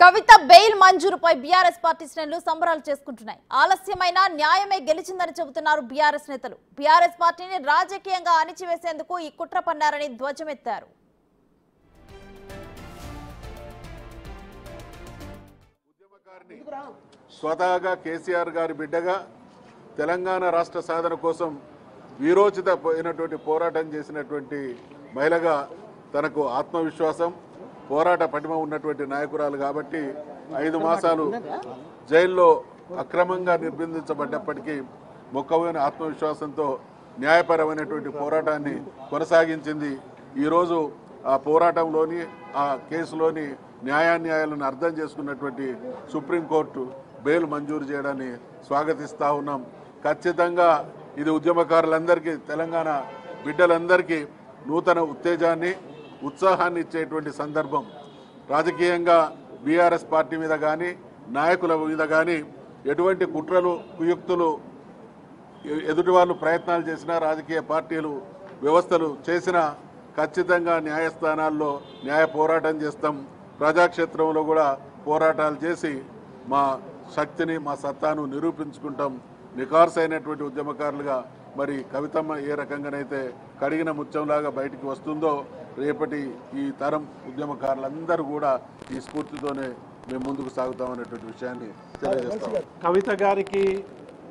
కవిత bail మంజూరుపై BRS party శ్రేణులు సంబరాలు చేసుకుంటున్నాయి. ఆలస్యమైన న్యాయమే గెలిచిందని చెబుతున్నారు బీఆర్ఎస్ నేతలు. బీఆర్ఎస్ పార్టీని రాజకీయంగా అణిచివేసేందుకు ఈ కుట్ర పన్నారని ధ్వజమెత్తారు. స్వతహాగా కేసీఆర్ గారి బిడ్డగా తెలంగాణ రాష్ట్ర సాధన కోసం వీరోచితమైనటువంటి పోరాటం చేసినటువంటి మహిళగా తనకు ఆత్మవిశ్వాసం పోరాట పటిమ ఉన్నటువంటి నాయకురాలు కాబట్టి 5 మాసాలు జైల్లో అక్రమంగా నిర్బంధించబడ్డప్పటికీ మొక్కవైన ఆత్మవిశ్వాసంతో న్యాయపరమైనటువంటి పోరాటాన్ని కొనసాగించింది. ఈరోజు ఆ పోరాటంలోని ఆ కేసులోని న్యాయాన్యాయాలను అర్థం చేసుకున్నటువంటి సుప్రీంకోర్టు బెయిల్ మంజూరు చేయడాన్ని స్వాగతిస్తూ ఉన్నాం. ఖచ్చితంగా ఇది ఉద్యమకారులందరికీ తెలంగాణ బిడ్డలందరికీ నూతన ఉత్తేజాన్ని ఉత్సాహాన్ని ఇచ్చేటువంటి సందర్భం. రాజకీయంగా బీఆర్ఎస్ పార్టీ మీద కానీ నాయకుల మీద కానీ ఎటువంటి కుట్రలు కుయుక్తులు ఎదుటి వాళ్ళు ప్రయత్నాలు చేసినా రాజకీయ పార్టీలు వ్యవస్థలు చేసినా ఖచ్చితంగా న్యాయస్థానాల్లో న్యాయ పోరాటం చేస్తాం. ప్రజాక్షేత్రంలో కూడా పోరాటాలు చేసి మా శక్తిని మా సత్తాను నిరూపించుకుంటాం. నిఖార్సైనటువంటి ఉద్యమకారులుగా మరి కవితమ్మ ఏ రకంగానైతే కడిగిన ముత్యంలాగా బయటికి వస్తుందో రేపటి ఈ తరం ఉద్యమకారులందరూ కూడా ఈ స్ఫూర్తితోనే మేము ముందుకు సాగుతామనేటువంటి విషయాన్ని తెలియజేస్తాం. కవిత గారికి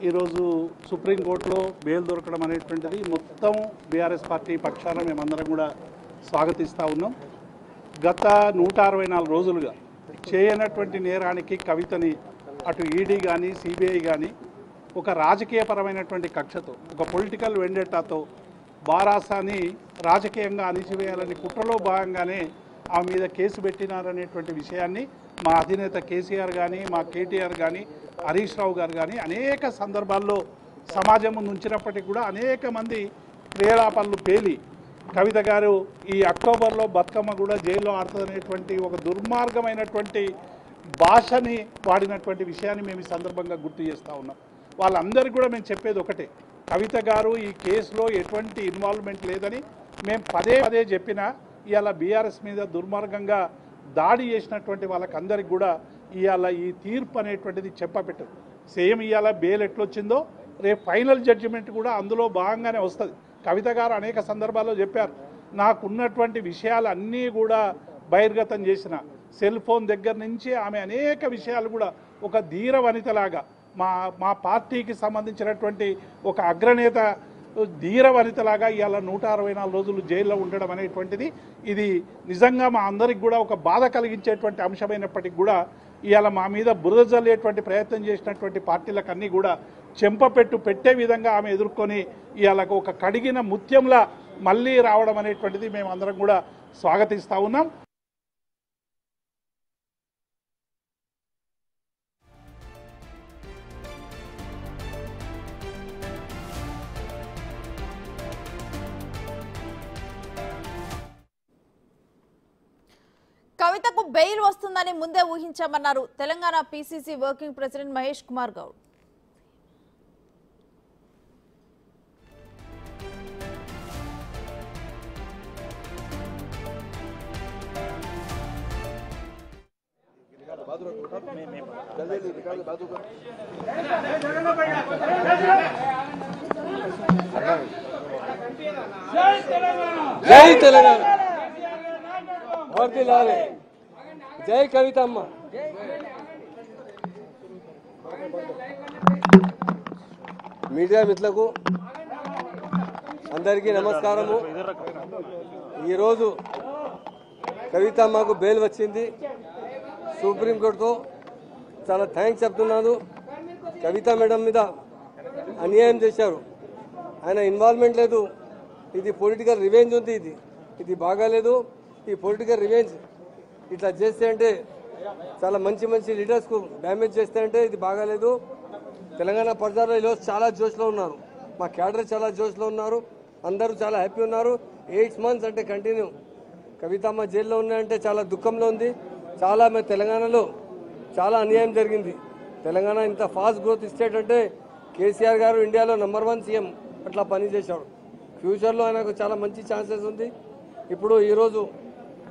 ఈరోజు సుప్రీంకోర్టులో బెయిల్ దొరకడం అనేటువంటిది మొత్తం బీఆర్ఎస్ పార్టీ పక్షాన మేమందరం కూడా స్వాగతిస్తూ ఉన్నాం. గత 164 రోజులుగా చేయనటువంటి నేరానికి కవితని అటు ఈడీ కానీ సిబిఐ కానీ ఒక రాజకీయపరమైనటువంటి కక్షతో ఒక పొలిటికల్ వెండెటాతో బారాసాని రాజకీయంగా అణిచివేయాలని కుట్రలో భాగంగానే ఆమె మీద కేసు పెట్టినారనేటువంటి విషయాన్ని మా అధినేత కేసీఆర్ కానీ మా కేటీఆర్ కానీ హరీష్ రావు గారు కానీ అనేక సందర్భాల్లో సమాజం ముందు ఉంచినప్పటికీ కూడా అనేక మంది ప్రేలాపనలు పేలి కవిత గారు ఈ అక్టోబర్లో బతుకమ్మ కూడా జైల్లో ఆడుతుందనేటువంటి ఒక దుర్మార్గమైనటువంటి భాషని వాడినటువంటి విషయాన్ని మేము ఈ సందర్భంగా గుర్తు చేస్తూ ఉన్నాం. వాళ్ళందరికీ కూడా మేము చెప్పేది ఒకటే, కవిత గారు ఈ కేసులో ఎటువంటి ఇన్వాల్వ్మెంట్ లేదని మేము పదే పదే చెప్పినా ఇవాళ బీఆర్ఎస్ మీద దుర్మార్గంగా దాడి చేసినటువంటి వాళ్ళకందరికి కూడా ఇవాళ ఈ తీర్పు అనేటువంటిది చెప్పపెట్టదు. సేమ్ ఇవాళ బెయిల్ ఎట్లొచ్చిందో రేపు ఫైనల్ జడ్జిమెంట్ కూడా అందులో భాగంగానే వస్తుంది. కవిత గారు అనేక సందర్భాల్లో చెప్పారు, నాకున్నటువంటి విషయాలన్నీ కూడా బహిర్గతం చేసిన సెల్ ఫోన్ దగ్గర నుంచి ఆమె అనేక విషయాలు కూడా ఒక ధీర వనితలాగా మా పార్టీకి సంబంధించినటువంటి ఒక అగ్రనేత ధీర వనితలాగా ఇవాళ 164 రోజులు జైల్లో ఉండడం అనేటువంటిది ఇది నిజంగా మా అందరికి కూడా ఒక బాధ కలిగించేటువంటి అంశమైనప్పటికీ కూడా ఇవాళ మా మీద బురద జల్లేటువంటి ప్రయత్నం చేసినటువంటి పార్టీలకు అన్నీ కూడా చెంపపెట్టు పెట్టే విధంగా ఆమె ఎదుర్కొని ఇవాళ ఒక కడిగిన ముత్యంలా మళ్ళీ రావడం అనేటువంటిది మేము అందరం కూడా స్వాగతిస్తూ ఉన్నాం. కవితకు బెయిల్ వస్తుందని ముందే ఊహించామన్నారు Telangana PCC working president Mahesh Kumar Goud. జై తెలంగాణ, జై కవితమ్మ. మీడియా మిత్రులకు అందరికీ నమస్కారము. ఈరోజు కవితమ్మకు బెయిల్ వచ్చింది సుప్రీంకోర్టుతో. చాలా థ్యాంక్స్ చెప్తున్నాను. కవిత మేడం మీద అన్యాయం చేశారు, ఆయన ఇన్వాల్వ్మెంట్ లేదు. ఇది పొలిటికల్ రివెంజ్ ఉంది, ఇది బాగాలేదు. ఈ పొలిటికల్ రివెంజ్ ఇట్లా చేస్తే అంటే చాలా మంచి మంచి లీడర్స్కు డ్యామేజ్ చేస్తే అంటే ఇది బాగాలేదు. తెలంగాణ ప్రజలు ఈరోజు చాలా జోష్లో ఉన్నారు, మా క్యాడర్ చాలా జోష్లో ఉన్నారు, అందరూ చాలా హ్యాపీ ఉన్నారు. 8 months అంటే కంటిన్యూ కవితమ్మ జైల్లో ఉన్నాయంటే చాలా దుఃఖంలో ఉంది. చాలా తెలంగాణలో చాలా అన్యాయం జరిగింది. తెలంగాణ ఇంత ఫాస్ట్ గ్రోత్ స్టేట్ అంటే కేసీఆర్ గారు ఇండియాలో నంబర్ 1 సీఎం అట్లా పనిచేశాడు. ఫ్యూచర్లో ఆయనకు చాలా మంచి ఛాన్సెస్ ఉంది. ఇప్పుడు ఈరోజు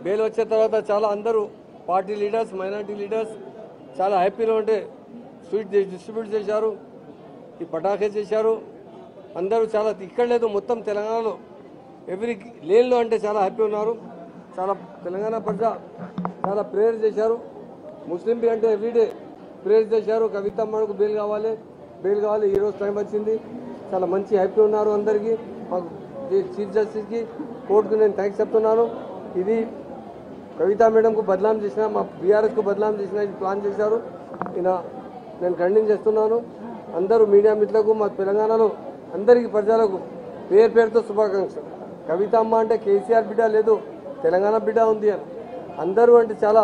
బెయిల్ వచ్చే తర్వాత చాలా అందరూ పార్టీ లీడర్స్, మైనార్టీ లీడర్స్ చాలా హ్యాపీగా ఉంటే స్వీట్ డిస్ట్రిబ్యూట్ చేశారు, ఈ పటాకే చేశారు. అందరూ చాలా ఇక్కడ లేదు మొత్తం తెలంగాణలో ఎవ్రీ లేన్లో అంటే చాలా హ్యాపీ ఉన్నారు. చాలా తెలంగాణ ప్రజ చాలా ప్రేయర్ చేశారు. ముస్లిం అంటే ఎవ్రీడే ప్రేయర్ చేశారు. కవితమ్మకు బెయిల్ కావాలి, బెయిల్ కావాలి. ఈరోజు టైం వచ్చింది. చాలా మంచి హ్యాపీ ఉన్నారు అందరికీ. మాకు చీఫ్ జస్టిస్కి కోర్టుకు నేను థ్యాంక్స్ చెప్తున్నాను. ఇది కవితా మేడంకు బదనాం చేసిన, మా బీఆర్ఎస్కు బదనాం చేసిన ఇది ప్లాన్ చేశారు. నేను ఖండింగ్ చేస్తున్నాను. అందరూ మీడియా మిత్రులకు, మా తెలంగాణలో అందరికీ ప్రజలకు పేరు పేరుతో శుభాకాంక్షలు. కవితమ్మ అంటే కేసీఆర్ బిడ్డ లేదు, తెలంగాణ బిడ్డ ఉంది అని అందరూ అంటే చాలా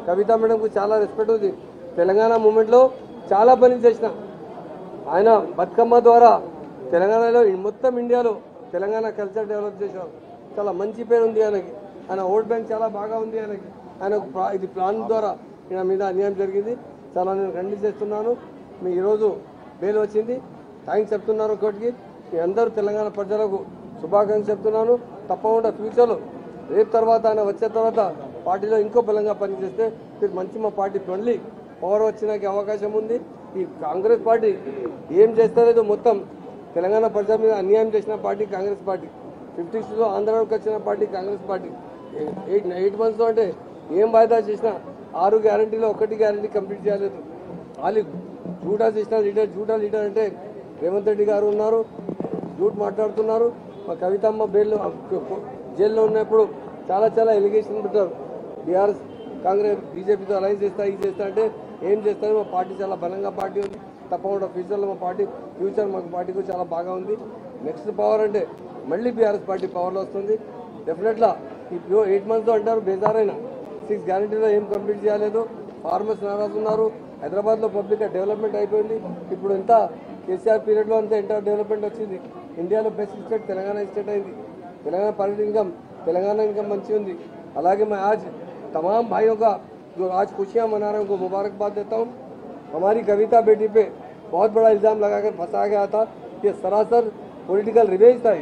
కవితా మేడంకు చాలా రెస్పెక్ట్ ఉంది. తెలంగాణ మూమెంట్లో చాలా పని చేసిన ఆయన బతుకమ్మ ద్వారా తెలంగాణలో మొత్తం ఇండియాలో తెలంగాణ కల్చర్ డెవలప్ చేశారు. చాలా మంచి పేరు ఉంది ఆయనకి. ఆయన ఓట్ బ్యాంక్ చాలా బాగా ఉంది ఆయనకి. ఆయన ఇది ప్లాన్ ద్వారా ఈయన మీద అన్యాయం జరిగింది. చాలా నేను ఖండిస్తున్నాను. మీ ఈరోజు బెయిల్ వచ్చింది, థ్యాంక్స్ చెప్తున్నాను కోర్టుకి. మీ అందరూ తెలంగాణ ప్రజలకు శుభాకాంక్షలు చెప్తున్నాను. తప్పకుండా ఫ్యూచర్లో రేపు తర్వాత ఆయన వచ్చే తర్వాత పార్టీలో ఇంకో బలంగా పనిచేస్తే మీరు మంచి మా పార్టీ మళ్ళీ పవర్ వచ్చినాకి అవకాశం ఉంది. ఈ కాంగ్రెస్ పార్టీ ఏం చేస్తలేదో మొత్తం తెలంగాణ ప్రజల మీద అన్యాయం చేసిన పార్టీ కాంగ్రెస్ పార్టీ. 50s ఆంధ్రాలోకి వచ్చిన పార్టీ కాంగ్రెస్ పార్టీ. 8 months అంటే ఏం వాయిదా చేసినా 6 గ్యారంటీలో 1 గ్యారంటీ కంప్లీట్ చేయలేదు. వాళ్ళు జూటా చేసిన లీడర్ అంటే రేవంత్ రెడ్డి గారు ఉన్నారు, జూట్ మాట్లాడుతున్నారు. మా కవితమ్మ జైల్లో ఉన్నప్పుడు చాలా ఎలిగేషన్ పెట్టారు. బీఆర్ఎస్ కాంగ్రెస్ బీజేపీతో అలైన్స్ చేస్తా, ఇది చేస్తా అంటే ఏం చేస్తారు. మా పార్టీ చాలా బలంగా పార్టీ ఉంది. తప్పకుండా ఫ్యూచర్లో మా పార్టీ మాకు పార్టీకి చాలా బాగా ఉంది. నెక్స్ట్ పవర్ అంటే మళ్ళీ బీఆర్ఎస్ పార్టీ పవర్లో వస్తుంది డెఫినెట్గా. ఈ 8 months అంటారు బేజారైనా 6 గ్యారంటీలో ఏం కంప్లీట్ చేయలేదు. ఫార్మర్స్ నారాజు ఉన్నారు. హైదరాబాద్లో పబ్లిక్ డెవలప్మెంట్ అయిపోయింది. ఇప్పుడు ఎంత కేసీఆర్ పీరియడ్లో అంతా ఎంత డెవలప్మెంట్ వచ్చింది. ఇండియాలో బెస్ట్ స్టేట్ తెలంగాణ స్టేట్ అయింది. తెలంగాణ పర్యటన इनकम तेलंगाना इनकम మంచి ఉంది. అలాగే मैं आज तमाम भाइयों का जो आज खुशियां मना रहे हैं उनको मुबारकबाद देता हूँ. हमारी कविता बेटी पे बहुत बड़ा इल्ज़ाम लगाकर फंसाया गया था. ये सरासर पॉलिटिकल रिवेंज था.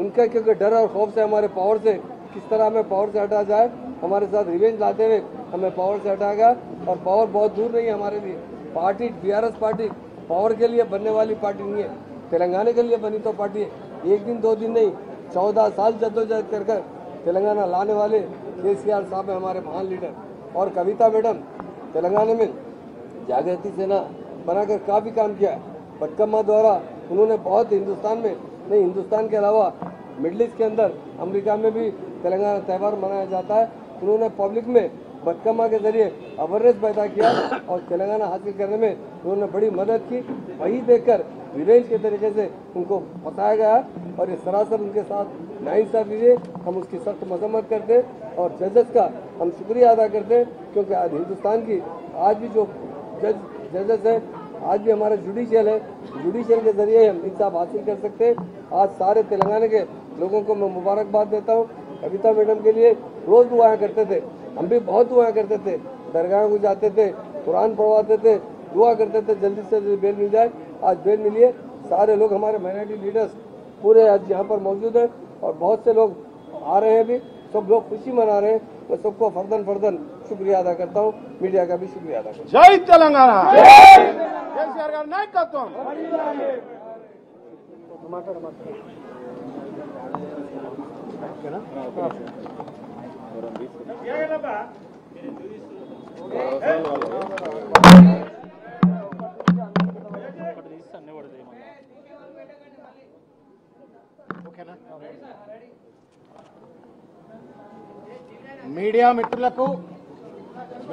उनका क्योंकि डर और खौफ से हमारे पावर से किस तरह हमें पावर से हटा जाए, हमारे साथ रिवेंज लाते हुए हमें पावर से हटाया गया. और पावर बहुत दूर नहीं है हमारे लिए. पार्टी बीआरएस पार्टी पावर के लिए बनने वाली पार्टी नहीं है, तेलंगाना के लिए बनी तो पार्टी है. 1 दिन 2 दिन नहीं, 14 साल जद्दोजहद कर तेलंगाना लाने वाले केसीआर साहब है हमारे महान लीडर. और कविता मैडम तेलंगाना में जागृति सेना बनाकर काफ़ी काम किया है. बतकम्मा द्वारा उन्होंने बहुत हिंदुस्तान में नहीं, हिंदुस्तान के अलावा मिडल ईस्ट के अंदर अमेरिका में भी तेलंगाना त्यौहार मनाया जाता है. उन्होंने पब्लिक में बतकम्मा के जरिए अवेयरनेस पैदा किया और तेलंगाना हासिल करने में उन्होंने बड़ी मदद की. वही देखकर रिवेंज के तरीके से उनको फंसाया गया और ये सरासर उनके साथ नाइंसाफी है. हम उसकी सख्त मजम्मत करते और जजेस का हम शुक्रिया अदा करते क्योंकि आज हिंदुस्तान की आज भी जो जजेस है, आज भी हमारा जुडिशियल है, जुडिशियल के जरिए हम इंसाफ हासिल कर सकते हैं. आज सारे तेलंगाना के लोगों को मैं मुबारकबाद देता हूँ. कविता मैडम के लिए रोज़ दुआएं करते थे, हम भी बहुत दुआएं करते थे. दरगाह को जाते थे, कुरान पढ़वाते थे, दुआ करते थे जल्दी से जल्दी बेल मिल जाए. आज बेल मिली है. सारे लोग हमारे माइनॉरिटी लीडर्स पूरे आज यहाँ पर मौजूद हैं और बहुत से लोग आ रहे हैं भी. सब लोग खुशी मना रहे हैं. मैं सबको फर्दन शुक्रिया अदा करता हूँ. मीडिया का भी शुक्रिया अदा करता हूँ. जय तेलंगाना, केसीआर गारी नायकत्వం. మీడియా మిత్రులకు,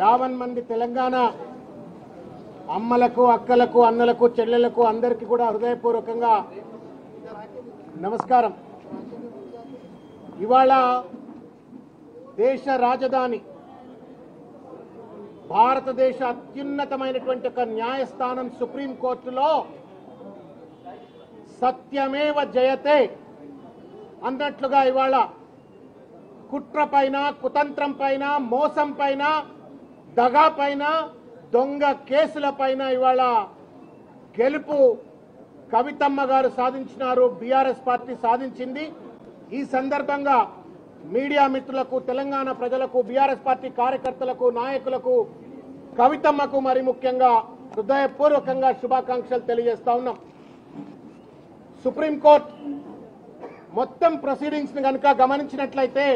50 మంది తెలంగాణ అమ్మలకు, అక్కలకు, అన్నలకు, చెల్లెలకు అందరికీ కూడా హృదయపూర్వకంగా నమస్కారం. ఇవాళ దేశ రాజధాని భారతదేశ అత్యున్నతమైనటువంటి ఒక న్యాయస్థానం సుప్రీంకోర్టులో సత్యమేవ జయతే అన్నట్లుగా ఇవాళ కుట్ర పైన, కుతంత్రం పైన, మోసం పైన, దగా పైన, దొంగ కేసుల పైన ఇవాళ గెలుపు కవితమ్మ గారు సాధించినారు, బీఆర్ఎస్ పార్టీ సాధించింది. ఈ సందర్భంగా మీడియా మిత్రులకు, తెలంగాణ ప్రజలకు, బీఆర్ఎస్ పార్టీ కార్యకర్తలకు, నాయకులకు, కవితమ్మకు మరి ముఖ్యంగా హృదయపూర్వకంగా శుభాకాంక్షలు తెలియజేస్తా ఉన్నాం. సుప్రీంకోర్టు మొత్తం ప్రొసీడింగ్స్ ని కనుక గమనించినట్లయితే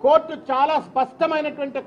కోర్టు చాలా స్పష్టమైనటువంటి